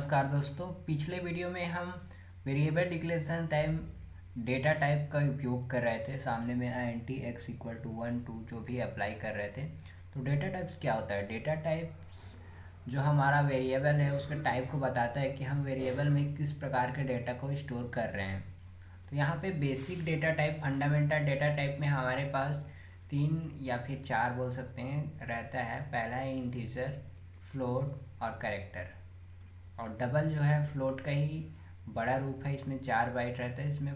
नमस्कार दोस्तों। पिछले वीडियो में हम variable declaration type data type का उपयोग कर रहे थे। सामने में इंट x इक्वल टू 1 2 जो भी अप्लाई कर रहे थे। तो डेटा टाइप्स क्या होता है? डेटा टाइप जो हमारा वेरिएबल है उसके टाइप को बताता है कि हम वेरिएबल में किस प्रकार के डेटा को स्टोर कर रहे हैं। तो यहाँ पे basic data type, fundamental data type में हमारे पास 3 या फिर 4 बोल सकते हैं रहता है। पहला है इंटीजर, फ्लोट और कैरेक्टर। और डबल जो है फ्लोट का ही बड़ा रूप है, इसमें 4 बाइट रहता है, इसमें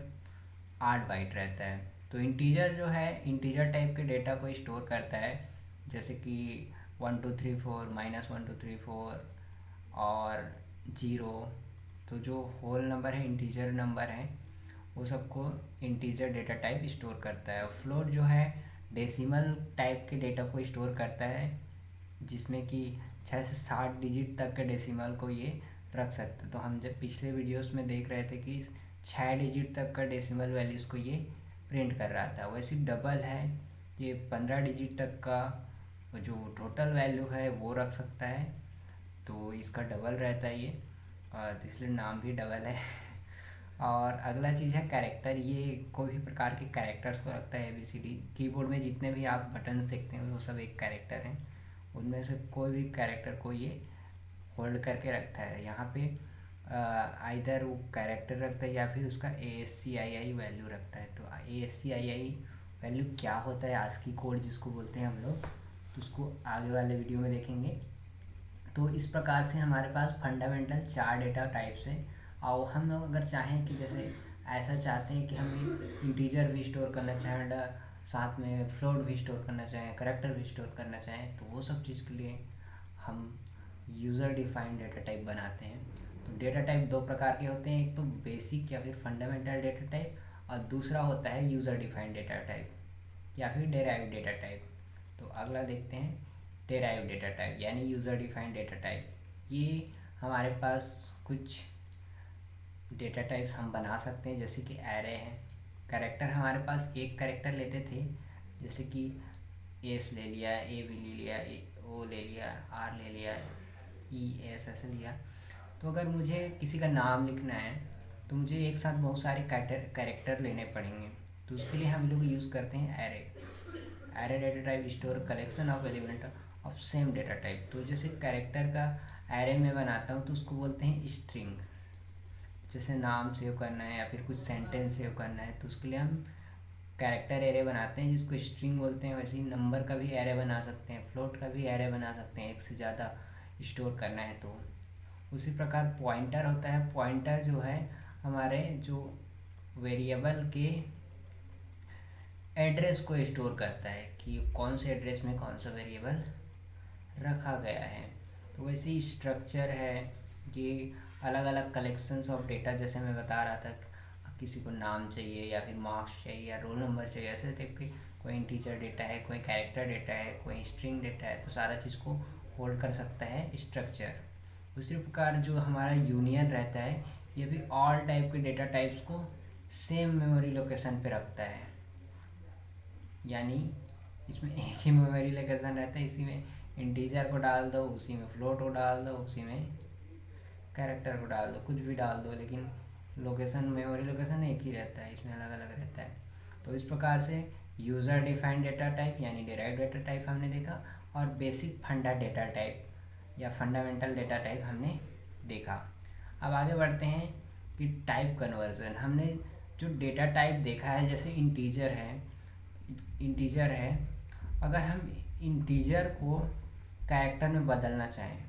8 बाइट रहता है। तो इंटीजर जो है इंटीजर टाइप के डेटा को स्टोर करता है, जैसे कि 1 2 3 4 -1 2 3 4 और 0। तो जो होल नंबर है, इंटीजर नंबर है, वो सबको इंटीजर डेटा टाइप स्टोर करता है। और फ्लोट जो है डेसिमल टाइप के डेटा को स्टोर करता है, जिसमें कि 6 से 7 डिजिट तक के डेसिमल को ये रख सकते। तो हम जब पिछले वीडियोस में देख रहे थे कि 6 डिजिट तक का डेसिमल वैल्यूज़ को ये प्रिंट कर रहा था। वैसे डबल है, ये 15 डिजिट तक का जो टोटल वैल्यू है वो रख सकता है। तो इसका डबल रहता है ये, और इसलिए नाम भी डबल है। और अगला चीज़ है कैरेक्टर। ये कोई भी प्रकार के कैरेक्टर्स को रखता है। ABCD कीबोर्ड में जितने भी आप बटन्स देखते हैं वो सब एक कैरेक्टर हैं। उनमें से कोई भी कैरेक्टर को ये होल्ड करके रखता है। यहाँ पे आइदर वो कैरेक्टर रखता है या फिर उसका ASCII वैल्यू रखता है। तो ASCII वैल्यू क्या होता है, ASCII कोड जिसको बोलते हैं हम लोग, तो उसको आगे वाले वीडियो में देखेंगे। तो इस प्रकार से हमारे पास फंडामेंटल 4 डेटा टाइप्स हैं। और हम अगर चाहें कि जैसे ऐसा चाहते हैं कि हम इंटीजर भी स्टोर करना चाहें, साथ में फ्लोट भी स्टोर करना चाहें, करैक्टर भी स्टोर करना चाहें, तो वो सब चीज़ के लिए हम यूज़र डिफाइंड डेटा टाइप बनाते हैं। तो डेटा टाइप 2 प्रकार के होते हैं, एक तो बेसिक या फिर फंडामेंटल डेटा टाइप, और दूसरा होता है यूज़र डिफाइंड डेटा टाइप या फिर डेराइव्ड डेटा टाइप। तो अगला देखते हैं डेराइव्ड डेटा टाइप यानी यूज़र डिफाइंड डेटा टाइप। ये हमारे पास कुछ डेटा टाइप्स हम बना सकते हैं, जैसे कि एरे है। कैरेक्टर हमारे पास एक कैरेक्टर लेते थे, जैसे कि एस ले लिया, ए भी ले लिया, ओ ले लिया, आर ले लिया, ई एस ऐसे लिया। तो अगर मुझे किसी का नाम लिखना है तो मुझे एक साथ बहुत सारे कैरेक्टर लेने पड़ेंगे। तो उसके लिए हम लोग यूज़ करते हैं array. Array data type store collection of element of same data type. तो जैसे कैरेक्टर का एरे में बनाता हूँ तो उसको बोलते हैं स्ट्रिंग। जैसे नाम सेव करना है या फिर कुछ सेंटेंस सेव करना है तो उसके लिए हम कैरेक्टर एरे बनाते हैं, जिसको स्ट्रिंग बोलते हैं। वैसे ही नंबर का भी एरे बना सकते हैं, फ्लोट का भी एरे बना सकते हैं, एक से ज़्यादा स्टोर करना है तो। उसी प्रकार पॉइंटर होता है। पॉइंटर जो है हमारे जो वेरिएबल के एड्रेस को स्टोर करता है कि कौन से एड्रेस में कौन सा वेरिएबल रखा गया है। तो वैसे ही स्ट्रक्चर है, ये अलग अलग कलेक्शंस ऑफ डेटा, जैसे मैं बता रहा था किसी को नाम चाहिए या फिर मार्क्स चाहिए या रोल नंबर चाहिए, ऐसे टाइप के कोई इंटीजर डेटा है, कोई कैरेक्टर डेटा है, कोई स्ट्रिंग डेटा है, तो सारा चीज़ को होल्ड कर सकता है स्ट्रक्चर। उसी प्रकार जो हमारा यूनियन रहता है, ये भी ऑल टाइप के डेटा टाइप्स को सेम मेमोरी लोकेशन पे रखता है। यानी इसमें एक ही मेमोरी लोकेशन रहता है, इसी में इंटीजर को डाल दो, उसी में फ्लोट को डाल दो, उसी में कैरेक्टर को डाल दो, कुछ भी डाल दो, लेकिन लोकेशन, मेमोरी लोकेशन एक ही रहता है, इसमें अलग अलग रहता है। तो इस प्रकार से यूज़र डिफाइंड डेटा टाइप यानी डेराइव्ड डेटा टाइप हमने देखा, और बेसिक फंडा डेटा टाइप या फंडामेंटल डेटा टाइप हमने देखा। अब आगे बढ़ते हैं कि टाइप कन्वर्जन। हमने जो डेटा टाइप देखा है, जैसे इंटीजर है, अगर हम इंटीजर को कैरेक्टर में बदलना चाहें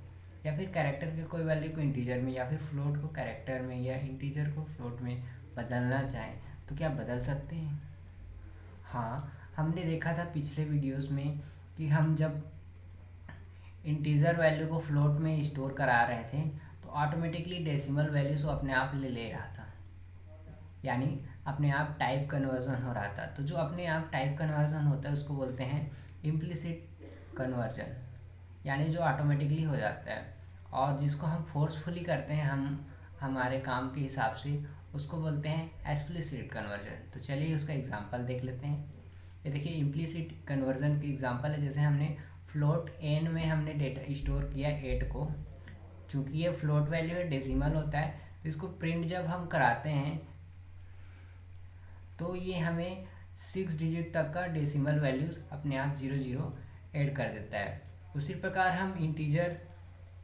या फिर कैरेक्टर के कोई वैल्यू को इंटीजर में या फिर फ्लोट को कैरेक्टर में या इंटीजर को फ्लोट में बदलना चाहें तो क्या बदल सकते हैं? हाँ, हमने देखा था पिछले वीडियोस में कि हम जब इंटीजर वैल्यू को फ्लोट में स्टोर करा रहे थे तो ऑटोमेटिकली डेसिमल वैल्यूज अपने आप ले रहा था, यानी अपने आप टाइप कन्वर्जन हो रहा था। तो जो अपने आप टाइप कन्वर्जन होता है उसको बोलते हैं इम्प्लिसिट कन्वर्जन, यानी जो ऑटोमेटिकली हो जाता है। और जिसको हम फोर्सफुली करते हैं हम हमारे काम के हिसाब से, उसको बोलते हैं एक्सप्लिसिट कन्वर्जन। तो चलिए उसका एग्जांपल देख लेते हैं। ये देखिए इम्प्लिसिट कन्वर्जन की एग्जांपल है, जैसे हमने फ्लोट n में हमने डेटा स्टोर किया 8 को, चूँकि ये फ्लोट वैल्यू है, डेसिमल होता है, तो इसको प्रिंट जब हम कराते हैं तो ये हमें 6 डिजिट तक का डेसिमल वैल्यूज़ अपने आप 00 ऐड कर देता है। उसी प्रकार हम इंटीजर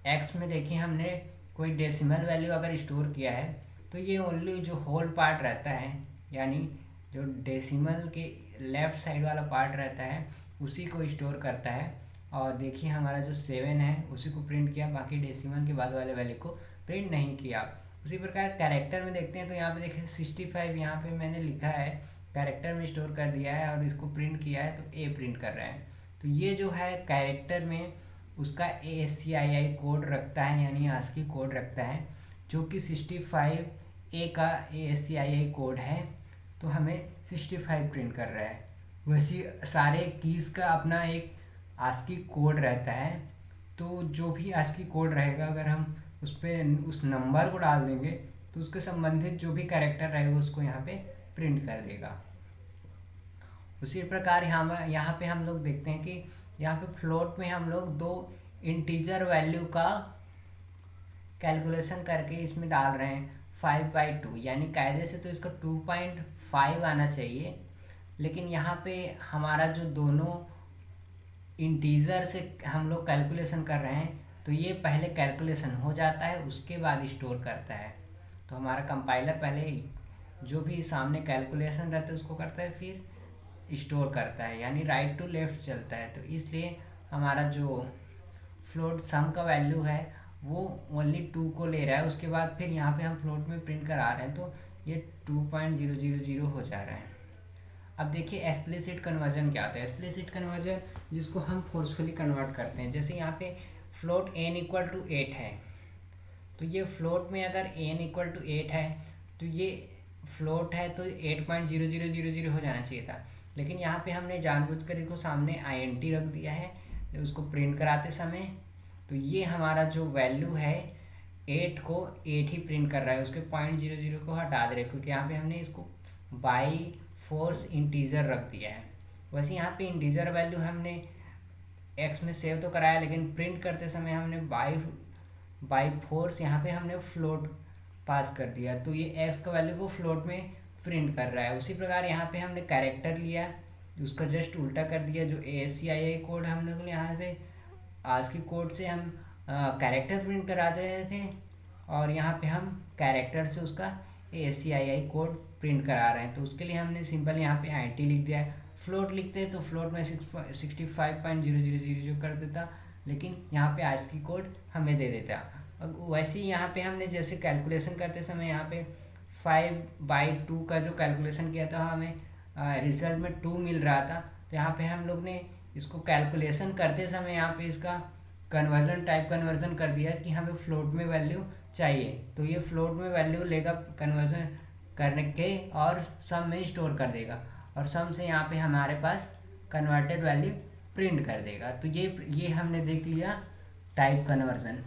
एक्स में देखें, हमने कोई डेसिमल वैल्यू अगर स्टोर किया है तो ये ओनली जो होल पार्ट रहता है, यानी जो डेसिमल के लेफ़्ट साइड वाला पार्ट रहता है उसी को स्टोर करता है। और देखिए हमारा जो 7 है उसी को प्रिंट किया, बाकी डेसिमल के बाद वाले वैल्यू को प्रिंट नहीं किया। उसी प्रकार कैरेक्टर में देखते हैं तो यहाँ पे देखिए 65 यहाँ पे मैंने लिखा है, कैरेक्टर में स्टोर कर दिया है और इसको प्रिंट किया है तो ए प्रिंट कर रहा है। तो ये जो है कैरेक्टर में उसका ASCII कोड रखता है, यानी आस्की कोड रखता है, जो कि 65A का ASCII कोड है, तो हमें 65 प्रिंट कर रहा है। वैसे सारे कीज़ का अपना एक आस्की कोड रहता है, तो जो भी आस्की कोड रहेगा अगर हम उस पर उस नंबर को डाल देंगे तो उसके संबंधित जो भी कैरेक्टर रहेगा उसको यहाँ पे प्रिंट कर देगा। उसी प्रकार यहाँ पे हम लोग देखते हैं कि यहाँ पे फ्लोट में हम लोग 2 इंटीजर वैल्यू का कैलकुलेशन करके इसमें डाल रहे हैं 5/2, यानी कायदे से तो इसका 2.5 आना चाहिए, लेकिन यहाँ पे हमारा जो दोनों इंटीजर से हम लोग कैलकुलेशन कर रहे हैं तो ये पहले कैलकुलेशन हो जाता है उसके बाद स्टोर करता है। तो हमारा कंपाइलर पहले जो भी सामने कैलकुलेशन रहता है उसको करता है, फिर स्टोर करता है, यानी राइट टू लेफ्ट चलता है। तो इसलिए हमारा जो फ्लोट सम का वैल्यू है वो ओनली 2 को ले रहा है, उसके बाद फिर यहाँ पे हम फ्लोट में प्रिंट करा रहे हैं तो ये 2.000 हो जा रहा है। अब देखिए एक्सप्लिसिट कन्वर्जन क्या होता है। एक्सप्लिसिट कन्वर्जन जिसको हम फोर्सफुली कन्वर्ट करते हैं, जैसे यहाँ पे फ्लोट n = 8 है, तो ये फ्लोट में अगर n = 8 है तो ये फ्लोट है तो 8.0000 हो जाना चाहिए था, लेकिन यहाँ पे हमने जानबूझकर इसको सामने int रख दिया है उसको प्रिंट कराते समय। तो ये हमारा जो वैल्यू है 8 को 8 ही प्रिंट कर रहा है, उसके 0.00 को हटा दे रहे हैं क्योंकि यहाँ पे हमने इसको बाई फोर्स इंटीजर रख दिया है। वैसे यहाँ पे इंटीजर वैल्यू हमने एक्स में सेव तो कराया, लेकिन प्रिंट करते समय हमने बाई फोर्स यहाँ पे हमने फ्लोट पास कर दिया, तो ये एक्स का वैल्यू को फ्लोट में प्रिंट कर रहा है। उसी प्रकार यहाँ पे हमने कैरेक्टर लिया, उसका जस्ट उल्टा कर दिया, जो ASCII कोड हम लोग यहाँ पे आस्की कोड से हम कैरेक्टर प्रिंट करा दे रहे थे और यहाँ पे हम कैरेक्टर से उसका ASCII कोड प्रिंट करा रहे हैं। तो उसके लिए हमने सिंपल यहाँ पे int लिख दिया है। फ्लोट लिखते हैं तो फ्लोट में 65.000 कर देता, लेकिन यहाँ पे आस्की कोड हमें दे देता। अब वैसे ही यहाँ पे हमने जैसे कैलकुलेशन करते समय यहाँ पे 5/2 का जो कैलकुलेशन किया था हमें रिजल्ट में 2 मिल रहा था, तो यहाँ पे हम लोग ने इसको कैलकुलेशन करते समय यहाँ पे इसका टाइप कन्वर्जन कर दिया कि हमें फ्लोट में वैल्यू चाहिए, तो ये फ्लोट में वैल्यू लेगा कन्वर्जन करने के और सम में स्टोर कर देगा और सम से यहाँ पे हमारे पास कन्वर्टेड वैल्यू प्रिंट कर देगा। तो ये हमने देख लिया टाइप कन्वर्जन।